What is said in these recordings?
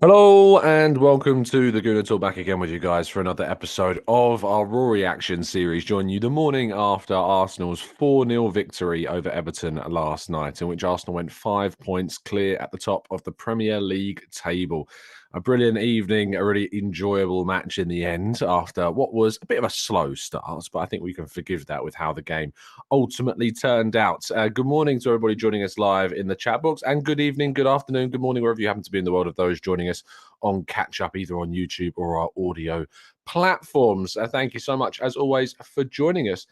Hello and welcome to the Gooner Talk, back again with you guys for another episode of our Raw Reaction series, joining you the morning after Arsenal's 4-0 victory over Everton last night, in which Arsenal went 5 points clear at the top of the Premier League table. A brilliant evening, a really enjoyable match in the end after what was a bit of a slow start, but I think we can forgive that with how the game ultimately turned out. Good morning to everybody joining us live in the chat box, and good evening, good afternoon, good morning, wherever you happen to be in the world, of those joining us on catch up either on YouTube or our audio platforms. Thank you so much, as always, for joining us.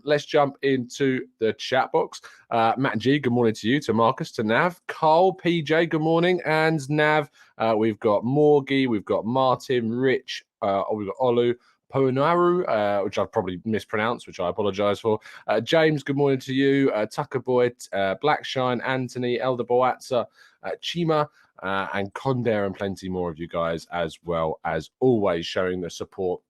Let's jump into the chat box. Matt G, good morning to you, to Marcus, to Nav, Carl, PJ, good morning, and Nav. We've got Morgie, we've got Martin, Rich, we've got Olu, Ponaru, which I've probably mispronounced, which I apologise for. James, good morning to you. Tucker Boyd, Blackshine, Anthony, Elder Boatza, Chima, and Condare, and plenty more of you guys, as well, as always, showing the support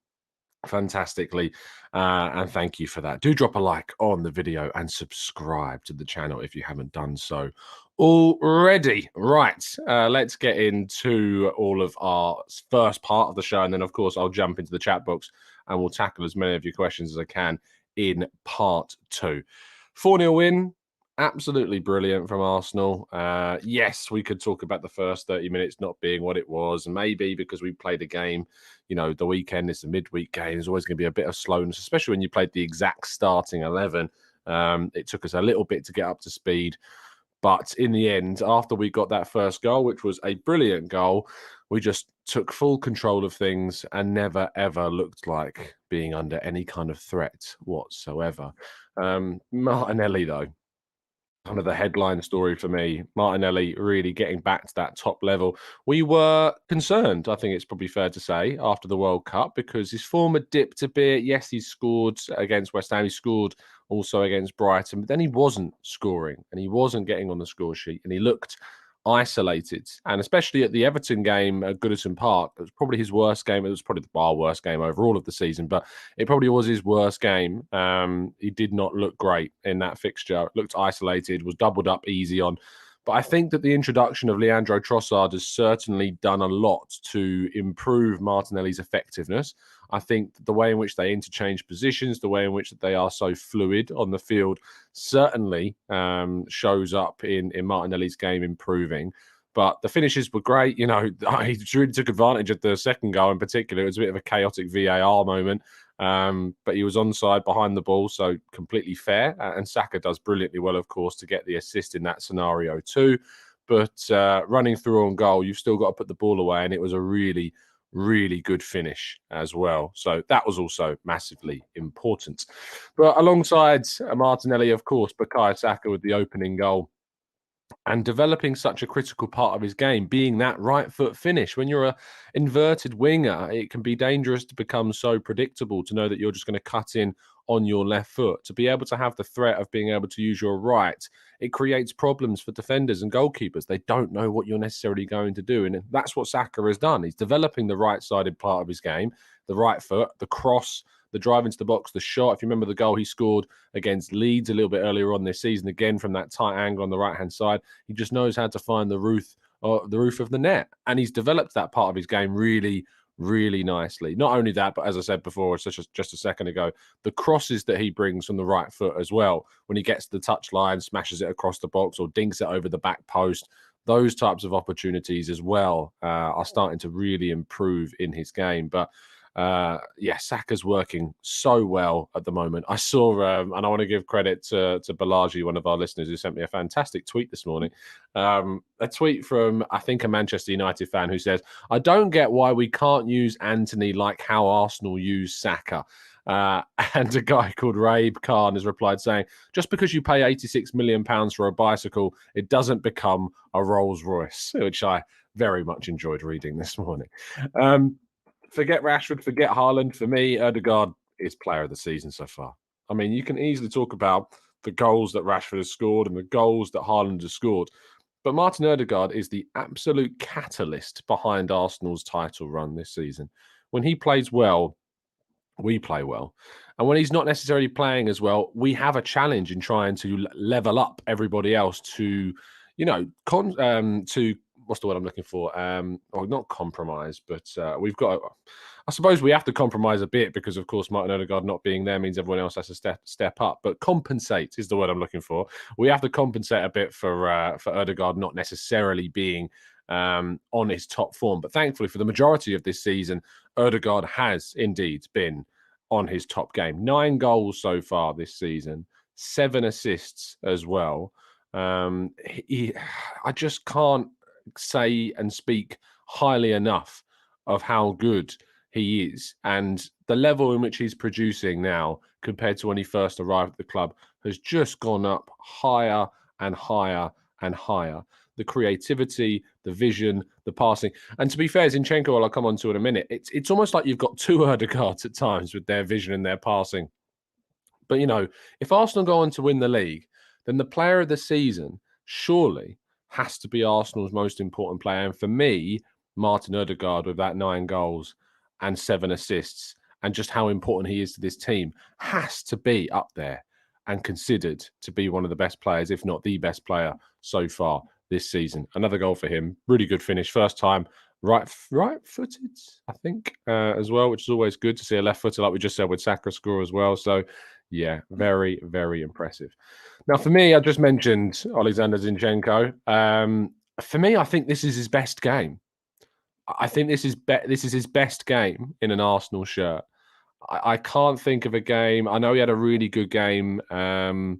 fantastically, and thank you for that. Do drop a like on the video and subscribe to the channel if you haven't done so already. Right, let's get into all of our first part of the show, and then of course I'll jump into the chat box and we'll tackle as many of your questions as I can in part two. 4-0 win, absolutely brilliant from Arsenal. Yes, we could talk about the first 30 minutes not being what it was, and maybe because we played a game, you know, the weekend, it's a midweek game, there's always going to be a bit of slowness, especially when you played the exact starting 11. It took us a little bit to get up to speed. But in the end, after we got that first goal, which was a brilliant goal, we just took full control of things and never, ever looked like being under any kind of threat whatsoever. Martinelli, though, kind of the headline story for me. Martinelli really getting back to that top level. We were concerned, I think it's probably fair to say, after the World Cup, because his form had dipped a bit. Yes, he scored against West Ham. He scored also against Brighton, but then he wasn't scoring and he wasn't getting on the score sheet, and he looked isolated. And especially at the Everton game at Goodison Park, it was probably his worst game. It was probably our worst game overall of the season, but it probably was his worst game. He did not look great in that fixture. Looked isolated, was doubled up easy on. But I think that the introduction of Leandro Trossard has certainly done a lot to improve Martinelli's effectiveness. I think the way in which they interchange positions, the way in which they are so fluid on the field, certainly shows up in Martinelli's game improving. But the finishes were great. You know, he really took advantage of the second goal in particular. It was a bit of a chaotic VAR moment. But he was onside behind the ball, so completely fair. And Saka does brilliantly well, of course, to get the assist in that scenario too. But running through on goal, you've still got to put the ball away, and it was a really, really good finish as well. So that was also massively important. But alongside Martinelli, of course, Bukayo Saka with the opening goal, and developing such a critical part of his game, being that right foot finish. When you're a inverted winger, it can be dangerous to become so predictable, to know that you're just going to cut in on your left foot. To be able to have the threat of being able to use your right, it creates problems for defenders and goalkeepers. They don't know what you're necessarily going to do. And that's what Saka has done. He's developing the right-sided part of his game, the right foot, the cross, the drive into the box, the shot. If you remember the goal he scored against Leeds a little bit earlier on this season, again from that tight angle on the right-hand side, he just knows how to find the roof of the net. And he's developed that part of his game really, really nicely. Not only that, but as I said before, just a second ago, the crosses that he brings from the right foot as well, when he gets to the touchline, smashes it across the box or dinks it over the back post, those types of opportunities as well are starting to really improve in his game. But yeah, Saka's working so well at the moment. I saw, and I want to give credit to Balaji, one of our listeners, who sent me a fantastic tweet this morning. A tweet from, I think, a Manchester United fan who says, "I don't get why we can't use Anthony like how Arsenal use Saka." And a guy called Rabe Khan has replied saying, "Just because you pay £86 million for a bicycle, it doesn't become a Rolls Royce," which I very much enjoyed reading this morning. Forget Rashford, forget Haaland. For me, Odegaard is player of the season so far. I mean, you can easily talk about the goals that Rashford has scored and the goals that Haaland has scored, but Martin Odegaard is the absolute catalyst behind Arsenal's title run this season. When he plays well, we play well. And when he's not necessarily playing as well, we have a challenge in trying to level up everybody else to, you know, to what's the word I'm looking for? Well, not compromise, but we've got. I suppose we have to compromise a bit because, of course, Martin Odegaard not being there means everyone else has to step up. But compensate is the word I'm looking for. We have to compensate a bit for Odegaard not necessarily being on his top form. But thankfully, for the majority of this season, Odegaard has indeed been on his top game. 9 goals so far this season, 7 assists as well. I just can't say and speak highly enough of how good he is, and the level in which he's producing now compared to when he first arrived at the club has just gone up higher and higher and higher. The creativity, the vision, the passing, and to be fair, Zinchenko, I'll come on to in a minute. It's almost like you've got 2 Odegaards at times with their vision and their passing. But if Arsenal go on to win the league, then the player of the season surely has to be Arsenal's most important player. And for me, Martin Odegaard with that 9 goals and 7 assists and just how important he is to this team has to be up there and considered to be one of the best players, if not the best player so far this season. Another goal for him. Really good finish. First time right-footed, I think, as well, which is always good to see a left-footer, like we just said, with Saka score as well. So, yeah, very, very impressive. Now, for me, I just mentioned Oleksandr Zinchenko. For me, I think this is his best game. I think this is his best game in an Arsenal shirt. I can't think of a game. I know he had a really good game earlier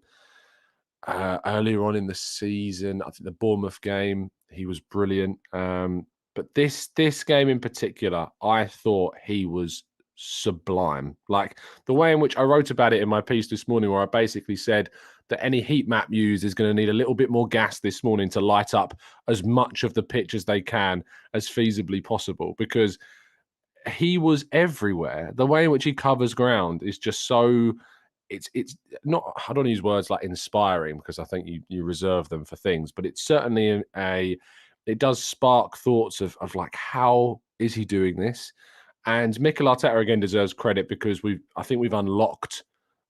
on in the season. I think the Bournemouth game, he was brilliant. But this game in particular, I thought he was sublime. Like the way in which I wrote about it in my piece this morning, where I basically said that any heat map used is going to need a little bit more gas this morning to light up as much of the pitch as they can as feasibly possible, because he was everywhere. The way in which he covers ground is just so it's not, I don't use words like inspiring because I think you reserve them for things, but it's certainly it does spark thoughts of like, how is he doing this? And Mikel Arteta again deserves credit because I think we've unlocked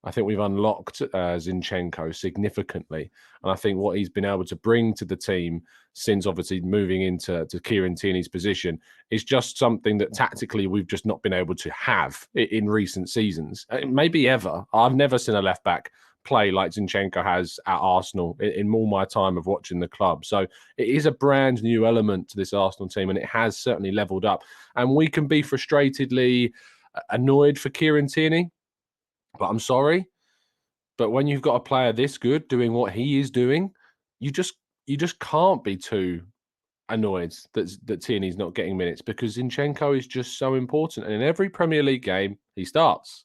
Zinchenko significantly. And I think what he's been able to bring to the team since obviously moving into Kieran Tierney's position is just something that tactically we've just not been able to have in recent seasons. Maybe ever. I've never seen a left back play like Zinchenko has at Arsenal in all my time of watching the club. So it is a brand new element to this Arsenal team, and it has certainly leveled up. And we can be frustratedly annoyed for Kieran Tierney, but I'm sorry. But when you've got a player this good doing what he is doing, you just can't be too annoyed that Tierney's not getting minutes, because Zinchenko is just so important. And in every Premier League game, he starts.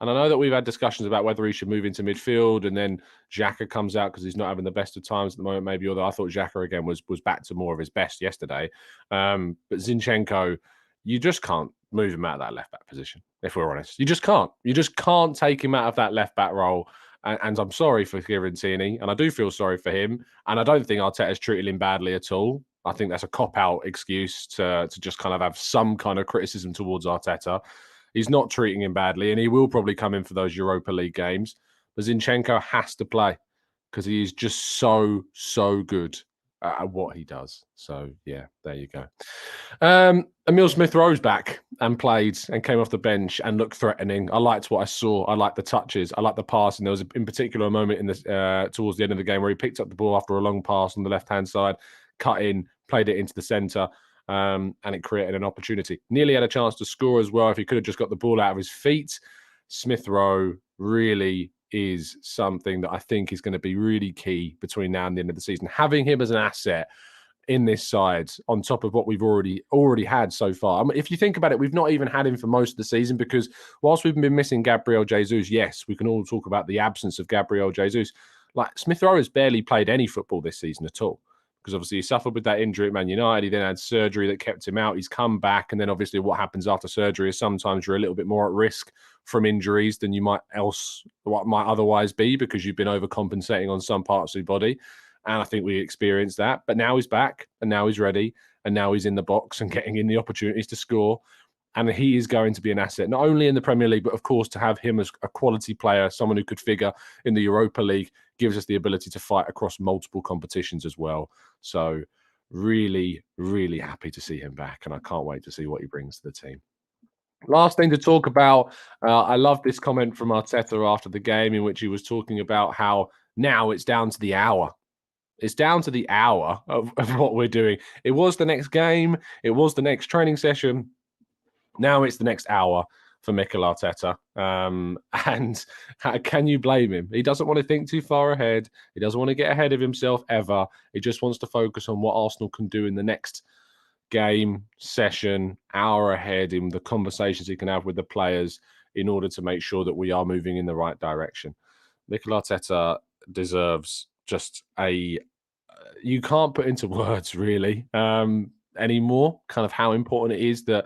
And I know that we've had discussions about whether he should move into midfield, and then Xhaka comes out because he's not having the best of times at the moment, maybe, although I thought Xhaka again was back to more of his best yesterday. But Zinchenko, you just can't move him out of that left-back position, if we're honest. You just can't. You just can't take him out of that left-back role. And I'm sorry for Kieran Tierney, and I do feel sorry for him. And I don't think Arteta's treated him badly at all. I think that's a cop-out excuse to just kind of have some kind of criticism towards Arteta. He's not treating him badly, and he will probably come in for those Europa League games. But Zinchenko has to play because he is just so, so good at what he does. So, yeah, there you go. Emile Smith Rowe's back and played and came off the bench and looked threatening. I liked what I saw. I liked the touches. I liked the pass. And there was, in particular, a moment towards the end of the game where he picked up the ball after a long pass on the left-hand side, cut in, played it into the centre. And it created an opportunity. Nearly had a chance to score as well if he could have just got the ball out of his feet. Smith Rowe really is something that I think is going to be really key between now and the end of the season. Having him as an asset in this side on top of what we've already had so far. I mean, if you think about it, we've not even had him for most of the season, because whilst we've been missing Gabriel Jesus, yes, we can all talk about the absence of Gabriel Jesus. Like, Smith Rowe has barely played any football this season at all, because obviously he suffered with that injury at Man United. He then had surgery that kept him out. He's come back. And then obviously what happens after surgery is sometimes you're a little bit more at risk from injuries than you might otherwise be, because you've been overcompensating on some parts of your body. And I think we experienced that. But now he's back, and now he's ready, and now he's in the box and getting in the opportunities to score. And he is going to be an asset, not only in the Premier League, but of course to have him as a quality player, someone who could figure in the Europa League, gives us the ability to fight across multiple competitions as well. So really, really happy to see him back, and I can't wait to see what he brings to the team. Last thing to talk about, I love this comment from Arteta after the game in which he was talking about how now it's down to the hour. It's down to the hour of what we're doing. It was the next game. It was the next training session. Now it's the next hour for Mikel Arteta. And can you blame him? He doesn't want to think too far ahead. He doesn't want to get ahead of himself ever. He just wants to focus on what Arsenal can do in the next game, session, hour ahead, in the conversations he can have with the players in order to make sure that we are moving in the right direction. Mikel Arteta deserves just you can't put into words really anymore kind of how important it is that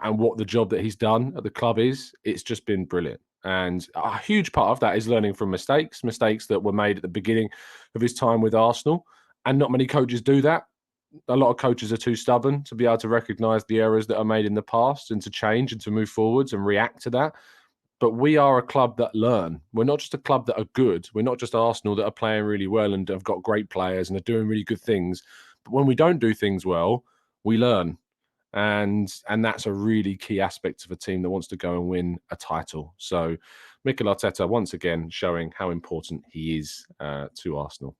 and what the job that he's done at the club is. It's just been brilliant. And a huge part of that is learning from mistakes that were made at the beginning of his time with Arsenal. And not many coaches do that. A lot of coaches are too stubborn to be able to recognise the errors that are made in the past and to change and to move forwards and react to that. But we are a club that learn. We're not just a club that are good. We're not just Arsenal that are playing really well and have got great players and are doing really good things. But when we don't do things well, we learn. And that's a really key aspect of a team that wants to go and win a title. So Mikel Arteta, once again, showing how important he is to Arsenal.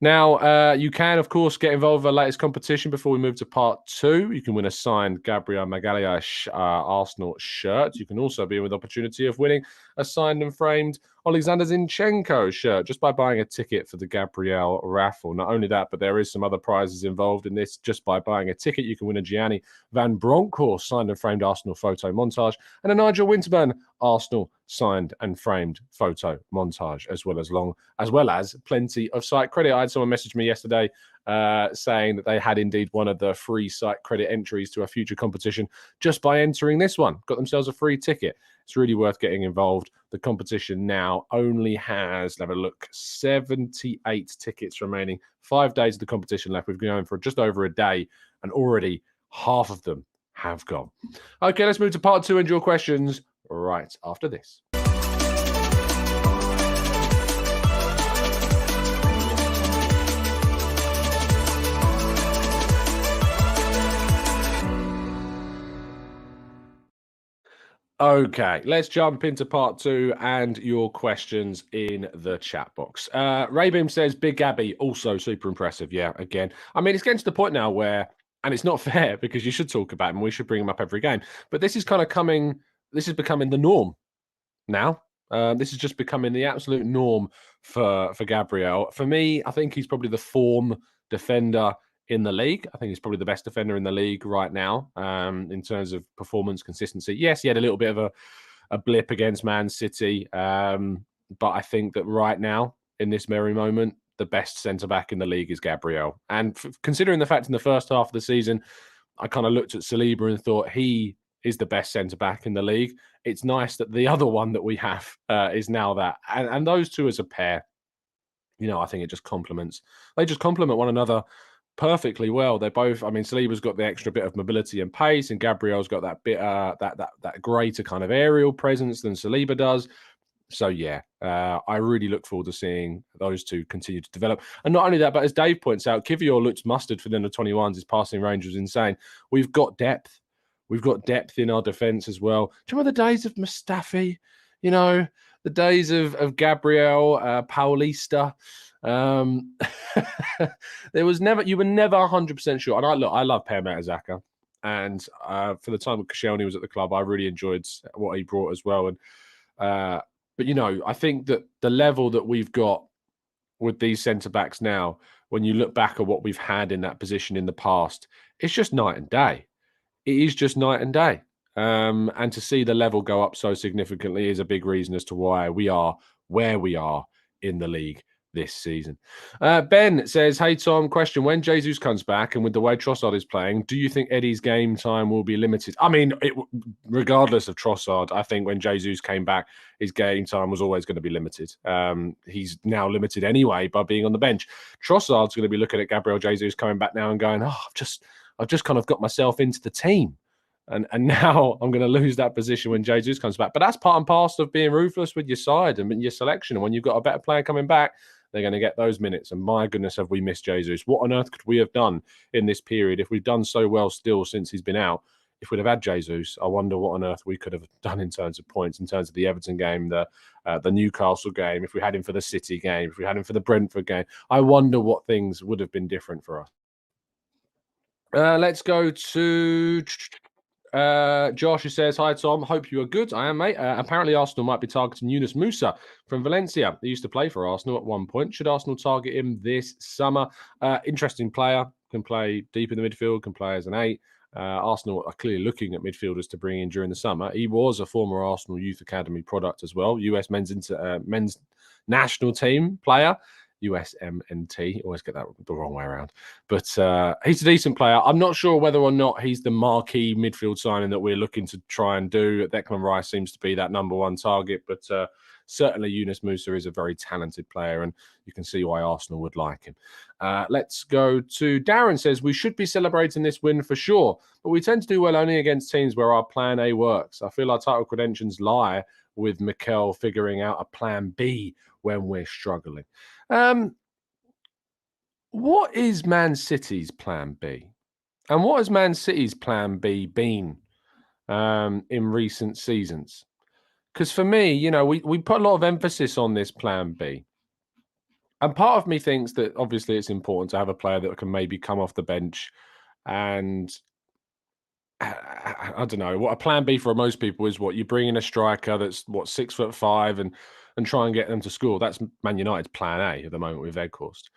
Now, you can, of course, get involved with the latest competition before we move to part 2. You can win a signed Gabriel Martinelli Arsenal shirt. You can also be in with the opportunity of winning a signed and framed Oleksandr Zinchenko shirt just by buying a ticket for the Gabriel raffle. Not only that, but there is some other prizes involved in this. Just by buying a ticket, you can win a Gianni Van Bronckhorst signed and framed Arsenal photo montage and a Nigel Winterburn Arsenal signed and framed photo montage, as well as plenty of site credit. I had someone message me yesterday saying that they had indeed one of the free site credit entries to a future competition just by entering this one. Got themselves a free ticket. It's really worth getting involved. The competition now only has, have a look, 78 tickets remaining. 5 days of the competition left. We've been going for just over a day, and already half of them have gone. Okay, let's move to part 2 and your questions right after this. Okay, let's jump into part 2 and your questions in the chat box. Raybeam says, Big Gabby, also super impressive. Yeah, again. I mean, it's getting to the point now where, and it's not fair because you should talk about him. We should bring him up every game. But this is becoming the norm now. This is just becoming the absolute norm for Gabriel. For me, I think he's probably the form defender in the league. I think he's probably the best defender in the league right now in terms of performance consistency. Yes, he had a little bit of a blip against Man City, but I think that right now, in this very moment, the best centre-back in the league is Gabriel. And considering the fact in the first half of the season, I kind of looked at Saliba and thought he is the best centre-back in the league. It's nice that the other one that we have is now that. And those two as a pair, I think it just complements. They just complement one another perfectly well. They're both, I mean, Saliba's got the extra bit of mobility and pace, and Gabriel's got that bit, that greater kind of aerial presence than Saliba does. So yeah, I really look forward to seeing those two continue to develop. And not only that, but as Dave points out, Kivior looks mustard for the under-21s. His passing range was insane. We've got depth. We've got depth in our defence as well. Do you remember the days of Mustafi? The days of Gabriel, Paulista. You were never 100% sure. And I love Per Mertesacker, and for the time that Koscielny was at the club, I really enjoyed what he brought as well. And but I think that the level that we've got with these centre backs now, when you look back at what we've had in that position in the past, it's just night and day. It is just night and day. And to see the level go up so significantly is a big reason as to why we are where we are in the league this season. Ben says, hey, Tom, question. When Jesus comes back and with the way Trossard is playing, do you think Eddie's game time will be limited? I mean, regardless of Trossard, I think when Jesus came back, his game time was always going to be limited. He's now limited anyway by being on the bench. Trossard's going to be looking at Gabriel Jesus coming back now and going, I've just kind of got myself into the team. And now I'm going to lose that position when Jesus comes back. But that's part and parcel of being ruthless with your side and your selection. And when you've got a better player coming back, they're going to get those minutes. And my goodness, have we missed Jesus? What on earth could we have done in this period if we've done so well still since he's been out? If we'd have had Jesus, I wonder what on earth we could have done in terms of points, in terms of the Everton game, the Newcastle game, if we had him for the City game, if we had him for the Brentford game. I wonder what things would have been different for us. Let's go to Josh, who says, "Hi, Tom. Hope you are good. I am, mate. Apparently, Arsenal might be targeting Yunus Musa from Valencia. He used to play for Arsenal at one point. Should Arsenal target him this summer? Interesting player. Can play deep in the midfield, can play as an 8. Arsenal are clearly looking at midfielders to bring in during the summer. He was a former Arsenal Youth Academy product as well. US men's national team player. USMNT. Always get that the wrong way around. But he's a decent player. I'm not sure whether or not he's the marquee midfield signing that we're looking to try and do. Declan Rice seems to be that number one target, but certainly Yunus Musa is a very talented player, and you can see why Arsenal would like him. Let's go to Darren. Says, we should be celebrating this win for sure, but we tend to do well only against teams where our plan A works. I feel our title credentials lie with Mikel figuring out a plan B when we're struggling. What is Man City's plan B? And what has Man City's plan B been in recent seasons? Because for me, you know, we put a lot of emphasis on this plan B. And part of me thinks that obviously it's important to have a player that can maybe come off the bench and I don't know what a plan B for most people is. What you bring in a striker that's 6'5" and try and get them to score. That's Man United's plan A at the moment with Weghorst.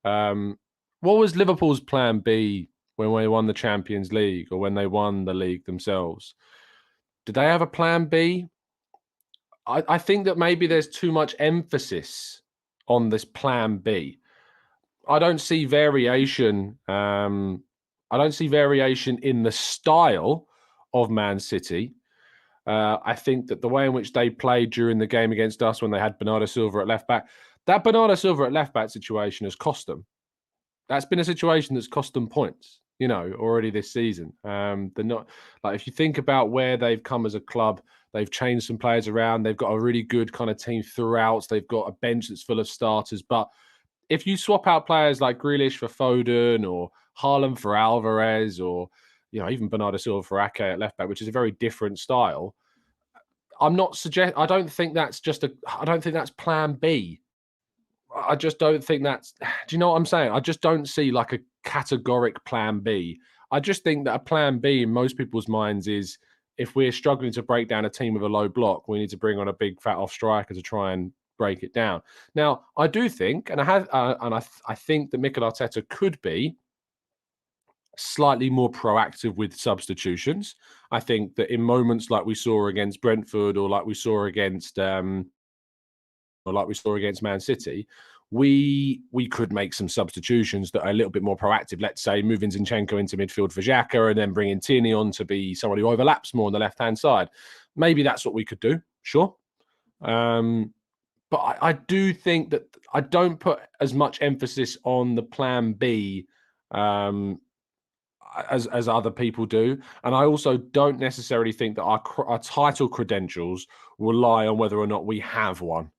What was Liverpool's plan B when they won the Champions League or when they won the league themselves? Did they have a plan B? I think that maybe there's too much emphasis on this plan B. I don't see variation. I don't see variation in the style of Man City. I think that the way in which they played during the game against us when they had Bernardo Silva at left back, that Bernardo Silva at left back situation has cost them. That's been a situation that's cost them points, you know, already this season. They're not like, if you think about where they've come as a club, they've changed some players around. They've got a really good kind of team throughout. They've got a bench that's full of starters. But if you swap out players like Grealish for Foden or Haaland for Alvarez or, you know, even Bernardo Silva for Ake at left back, which is a very different style, I don't think that's plan B. I just don't think that's, do you know what I'm saying? I just don't see like a categoric plan B. I just think that a plan B in most people's minds is if we're struggling to break down a team with a low block, we need to bring on a big fat off striker to try and break it down. Now, I do think, and I think that Mikel Arteta could be slightly more proactive with substitutions. I think that in moments like we saw against Brentford or like we saw against Man City, we could make some substitutions that are a little bit more proactive. Let's say moving Zinchenko into midfield for Xhaka and then bringing Tierney on to be someone who overlaps more on the left-hand side. Maybe that's what we could do, sure. But I do think that I don't put as much emphasis on the plan B as other people do. And I also don't necessarily think that our title credentials will lie on whether or not we have one.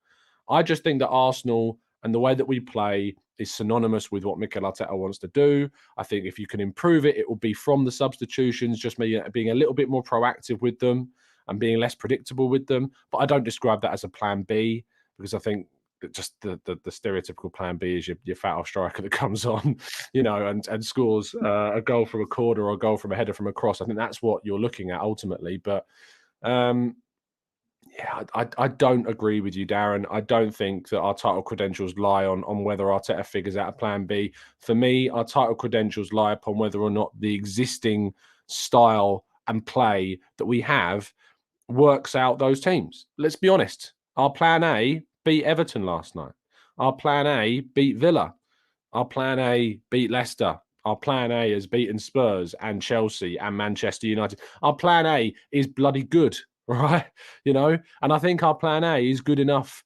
I just think that Arsenal and the way that we play is synonymous with what Mikel Arteta wants to do. I think if you can improve it, it will be from the substitutions, just maybe being a little bit more proactive with them and being less predictable with them. But I don't describe that as a plan B because I think that just the stereotypical plan B is your fat off striker that comes on, you know, and scores a goal from a corner or a goal from a header from a cross. I think that's what you're looking at ultimately. But yeah, I don't agree with you, Darren. I don't think that our title credentials lie on whether Arteta figures out a plan B. For me, our title credentials lie upon whether or not the existing style and play that we have works out those teams. Let's be honest. Our plan A beat Everton last night. Our plan A beat Villa. Our plan A beat Leicester. Our plan A has beaten Spurs and Chelsea and Manchester United. Our plan A is bloody good. Right, you know, and I think our plan A is good enough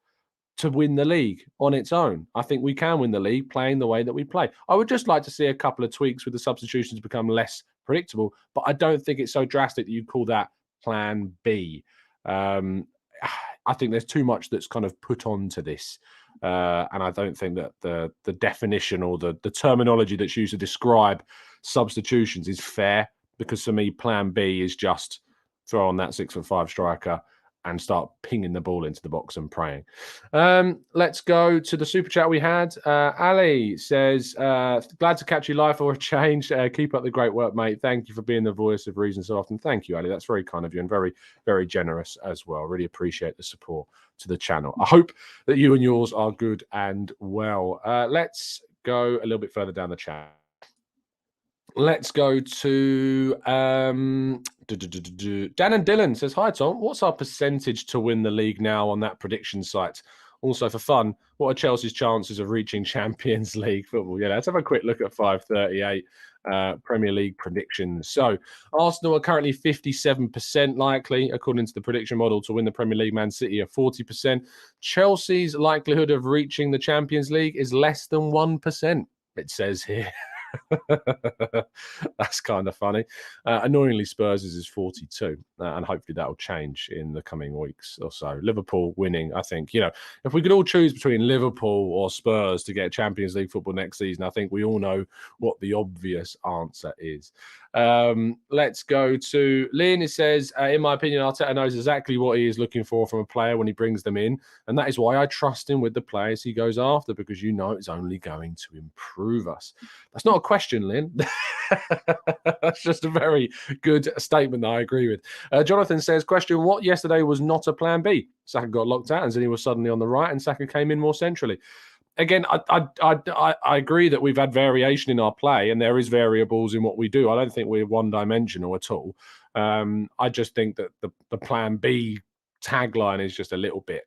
to win the league on its own. I think we can win the league playing the way that we play. I would just like to see a couple of tweaks with the substitutions become less predictable, but I don't think it's so drastic that you call that plan B. I think there's too much that's kind of put onto this. And I don't think that the definition or the terminology that's used to describe substitutions is fair, because for me, plan B is just throw on that 6'5" striker and start pinging the ball into the box and praying. Let's go to the super chat we had. Ali says, glad to catch you live for a change. Keep up the great work, mate. Thank you for being the voice of reason so often. Thank you, Ali. That's very kind of you and very, very generous as well. Really appreciate the support to the channel. I hope that you and yours are good and well. Let's go a little bit further down the chat. Let's go to Dan and Dylan says, hi, Tom. What's our percentage to win the league now on that prediction site? Also, for fun, what are Chelsea's chances of reaching Champions League football? Yeah, let's have a quick look at 538 Premier League predictions. So, Arsenal are currently 57% likely, according to the prediction model, to win the Premier League. Man City are 40%. Chelsea's likelihood of reaching the Champions League is less than 1%, it says here. That's kind of funny. Annoyingly, Spurs is 42, and hopefully that will change in the coming weeks or so. Liverpool winning, I think, if we could all choose between Liverpool or Spurs to get Champions League football next season, I think we all know what the obvious answer is. Let's go to Lynn. It says, in my opinion, Arteta knows exactly what he is looking for from a player when he brings them in, and that is why I trust him with the players he goes after, because it's only going to improve us. That's not a question, Lynn. That's just a very good statement that I agree with. Jonathan says, question, what yesterday was not a plan B? Saka got locked out and then he was suddenly on the right and Saka came in more centrally. Again, I agree that we've had variation in our play and there is variables in what we do. I don't think we're one-dimensional at all. I just think that the plan B tagline is just a little bit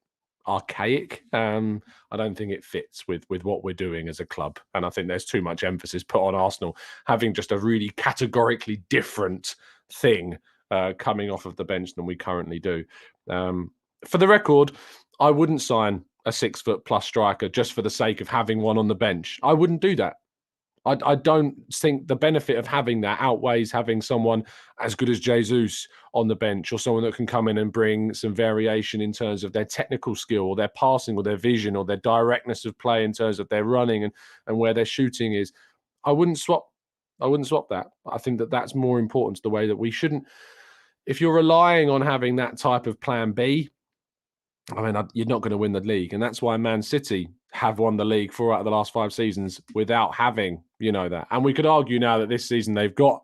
archaic. I don't think it fits with what we're doing as a club. And I think there's too much emphasis put on Arsenal having just a really categorically different thing coming off of the bench than we currently do. For the record, I wouldn't sign a 6-foot+ striker just for the sake of having one on the bench. I wouldn't do that. I don't think the benefit of having that outweighs having someone as good as Jesus on the bench, or someone that can come in and bring some variation in terms of their technical skill or their passing or their vision or their directness of play in terms of their running and where their shooting is. I wouldn't swap that. I think that that's more important to the way that we shouldn't. If you're relying on having that type of plan B, I mean, you're not going to win the league. And that's why Man City have won the league 4 out of the last 5 seasons without having, that. And we could argue now that this season they've got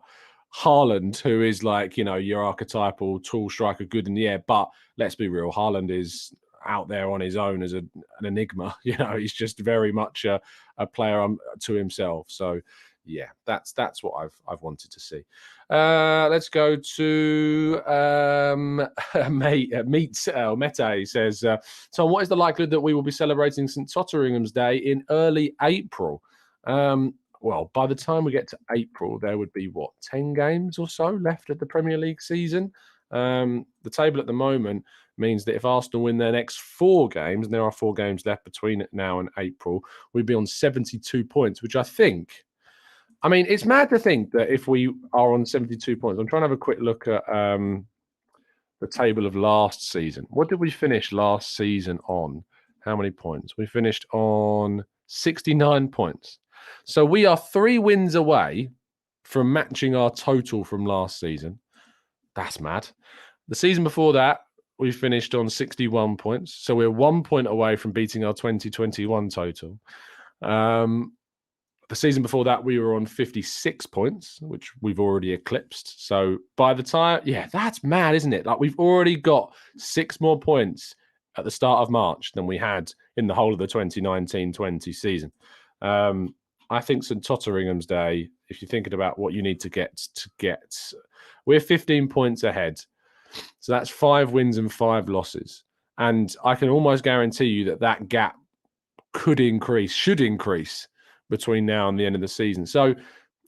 Haaland, who is like, your archetypal tall striker, good in the air. But let's be real, Haaland is out there on his own as an enigma. He's just very much a player to himself. So, yeah, that's what I've wanted to see. Let's go to Mete says, Tom, what is the likelihood that we will be celebrating St Totteringham's Day in early April? Well, by the time we get to April, there would be 10 games or so left of the Premier League season. The table at the moment means that if Arsenal win their next 4 games, and there are 4 games left between now and April, we'd be on 72 points, which I think. I mean, it's mad to think that if we are on 72 points, I'm trying to have a quick look at the table of last season. What did we finish last season on? How many points? We finished on 69 points. So we are 3 wins away from matching our total from last season. That's mad. The season before that, we finished on 61 points. So we're 1 point away from beating our 2021 total. The season before that, we were on 56 points, which we've already eclipsed. So by the time, that's mad, isn't it? Like, we've already got 6 more points at the start of March than we had in the whole of the 2019-20 season. I think St Totteringham's Day, if you're thinking about what you need to get, we're 15 points ahead. So that's 5 wins and 5 losses. And I can almost guarantee you that gap should increase between now and the end of the season. So,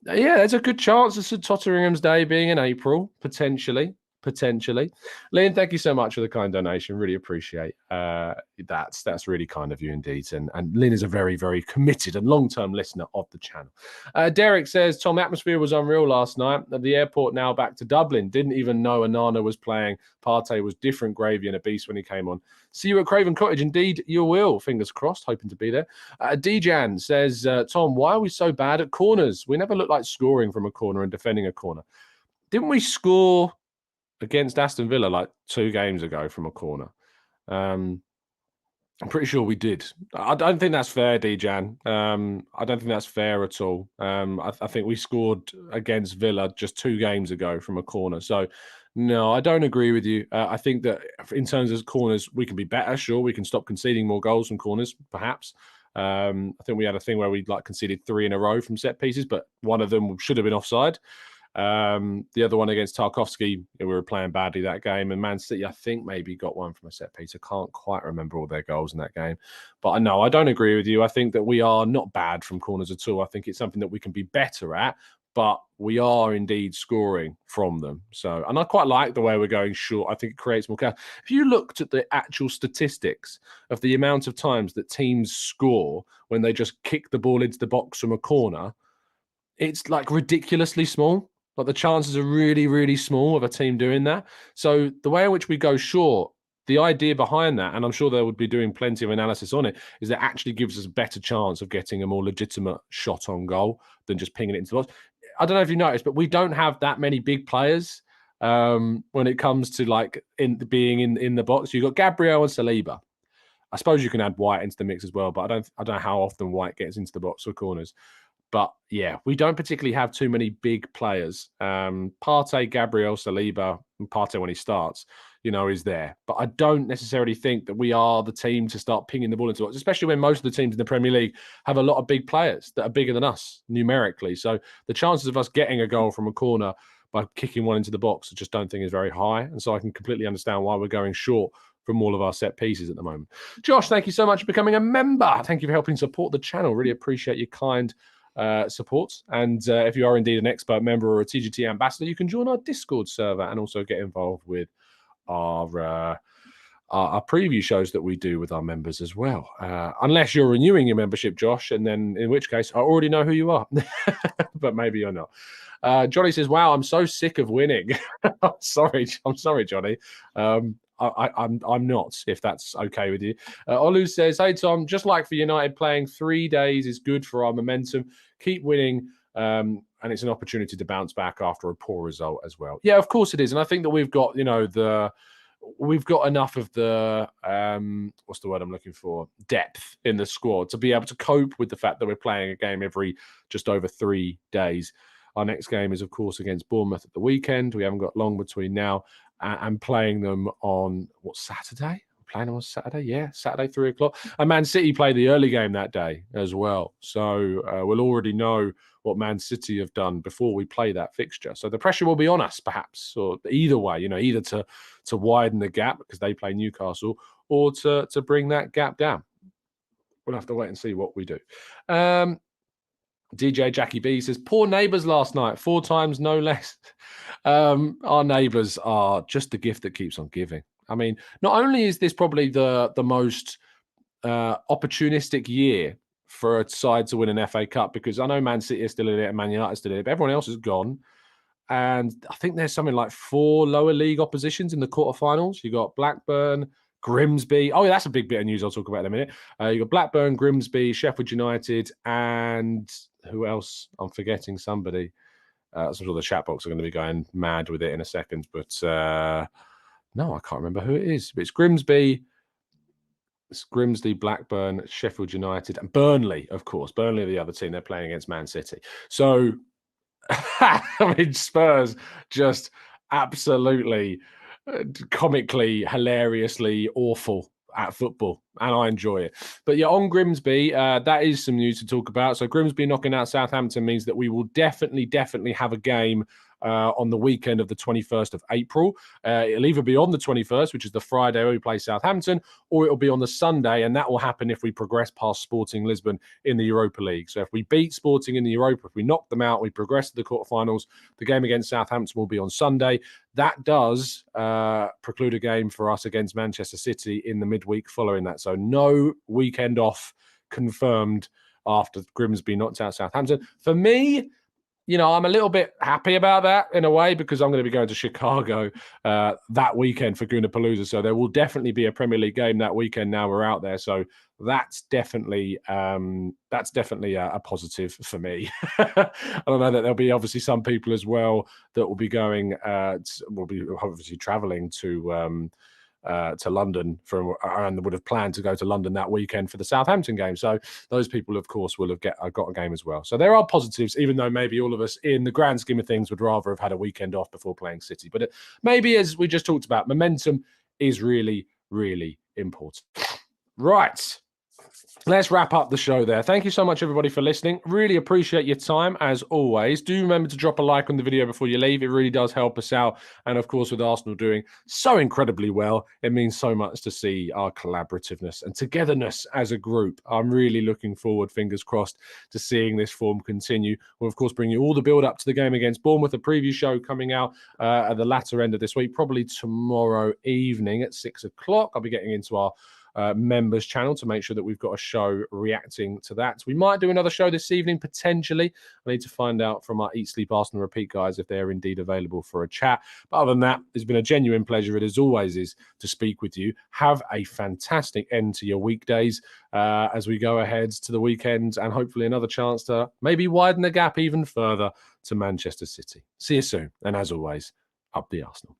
yeah, there's a good chance of St Totteringham's Day being in April, potentially. potentially. Lynn, thank you so much for the kind donation. Really appreciate that's really kind of you indeed. And Lynn is a very, very committed and long-term listener of the channel. Derek says, Tom, the atmosphere was unreal last night. At the airport now back to Dublin. Didn't even know Onana was playing. Partey was different gravy and a beast when he came on. See you at Craven Cottage. Indeed, you will. Fingers crossed. Hoping to be there. Dejan says, Tom, why are we so bad at corners? We never look like scoring from a corner and defending a corner. Didn't we score against Aston Villa like 2 games ago from a corner? I'm pretty sure we did. I don't think that's fair, Dejan. I don't think that's fair at all. I think we scored against Villa just 2 games ago from a corner. So, no, I don't agree with you. I think that in terms of corners, we can be better. Sure, we can stop conceding more goals from corners, perhaps. I think we had a thing where we conceded 3 in a row from set pieces, but one of them should have been offside. The other one against Tarkowski, we were playing badly that game, and Man City, I think, maybe got one from a set piece. I can't quite remember all their goals in that game. But I know I don't agree with you. I think that we are not bad from corners at all. I think it's something that we can be better at, but we are indeed scoring from them. So, and I quite like the way we're going short. I think it creates more chaos. If you looked at the actual statistics of the amount of times that teams score when they just kick the ball into the box from a corner, it's like ridiculously small. Like the chances are really, really small of a team doing that. So the way in which we go short, the idea behind that, and I'm sure they would be doing plenty of analysis on it, is that actually gives us a better chance of getting a more legitimate shot on goal than just pinging it into the box. I don't know if you noticed, but we don't have that many big players when it comes to like being in the box. You've got Gabriel and Saliba. I suppose you can add White into the mix as well, but I don't know how often White gets into the box for corners. But yeah, we don't particularly have too many big players. Partey, Gabriel, Saliba, and Partey when he starts, is there. But I don't necessarily think that we are the team to start pinging the ball into the box, especially when most of the teams in the Premier League have a lot of big players that are bigger than us numerically. So the chances of us getting a goal from a corner by kicking one into the box, I just don't think is very high. And so I can completely understand why we're going short from all of our set pieces at the moment. Josh, thank you so much for becoming a member. Thank you for helping support the channel. Really appreciate your kind support. And if you are indeed an expert member or a TGT ambassador, you can join our Discord server and also get involved with our preview shows that we do with our members as well. Unless you're renewing your membership, Josh, and then in which case I already know who you are, but maybe you're not. Johnny says, "Wow, I'm so sick of winning." I'm sorry, Johnny. I'm not, if that's okay with you. Olu says, "Hey Tom, just like for United, playing 3 days is good for our momentum. Keep winning, and it's an opportunity to bounce back after a poor result as well." Yeah, of course it is, and I think that we've got, we've got enough of the what's the word I'm looking for? Depth in the squad to be able to cope with the fact that we're playing a game every just over 3 days. Our next game is, of course, against Bournemouth at the weekend. We haven't got long between now and playing them on, Saturday? Playing them on Saturday? Yeah, Saturday, 3 o'clock. And Man City play the early game that day as well. So we'll already know what Man City have done before we play that fixture. So the pressure will be on us, perhaps, or either way, either to widen the gap because they play Newcastle or to bring that gap down. We'll have to wait and see what we do. DJ Jackie B says, "Poor neighbours last night, 4 times, no less." Our neighbours are just the gift that keeps on giving. I mean, not only is this probably the most opportunistic year for a side to win an FA Cup, because I know Man City is still in it and Man United is still in it, but everyone else is gone. And I think there's something like 4 lower league oppositions in the quarterfinals. You got Blackburn, Grimsby. Oh, yeah, that's a big bit of news I'll talk about in a minute. You got Blackburn, Grimsby, Sheffield United, and who else? I'm forgetting somebody. I'm sure the chat box are going to be going mad with it in a second, but no, I can't remember who it is. But it's Grimsby, Blackburn, Sheffield United, and Burnley, of course. Burnley are the other team. They're playing against Man City. So, I mean, Spurs just absolutely comically, hilariously awful at football, and I enjoy it. But yeah, on Grimsby, that is some news to talk about. So Grimsby knocking out Southampton means that we will definitely have a game on the weekend of the 21st of April. It'll either be on the 21st, which is the Friday where we play Southampton, or it'll be on the Sunday, and that will happen if we progress past Sporting Lisbon in the Europa League. So if we beat Sporting in the Europa, if we knock them out, we progress to the quarterfinals, the game against Southampton will be on Sunday. That does preclude a game for us against Manchester City in the midweek following that. So no weekend off confirmed after Grimsby knocked out Southampton. For me, I'm a little bit happy about that in a way because I'm going to be going to Chicago that weekend for Gooner. So there will definitely be a Premier League game that weekend now we're out there. So that's definitely a positive for me. I don't know that there'll be obviously some people as well that will be going, will be obviously traveling to London and would have planned to go to London that weekend for the Southampton game. So those people, of course, will have got a game as well. So there are positives, even though maybe all of us in the grand scheme of things would rather have had a weekend off before playing City. But maybe, as we just talked about, momentum is really, really important. Right. Let's wrap up the show there. Thank you so much, everybody, for listening. Really appreciate your time, as always. Do remember to drop a like on the video before you leave. It really does help us out. And, of course, with Arsenal doing so incredibly well, it means so much to see our collaborativeness and togetherness as a group. I'm really looking forward, fingers crossed, to seeing this form continue. We'll, of course, bring you all the build-up to the game against Bournemouth, a preview show coming out at the latter end of this week, probably tomorrow evening at 6 o'clock. I'll be getting into our members channel to make sure that we've got a show reacting to that. We might do another show this evening, potentially. I need to find out from our Eat, Sleep, Arsenal Repeat guys if they're indeed available for a chat. But other than that, it's been a genuine pleasure. It as always is to speak with you. Have a fantastic end to your weekdays as we go ahead to the weekend and hopefully another chance to maybe widen the gap even further to Manchester City. See you soon. And as always, up the Arsenal.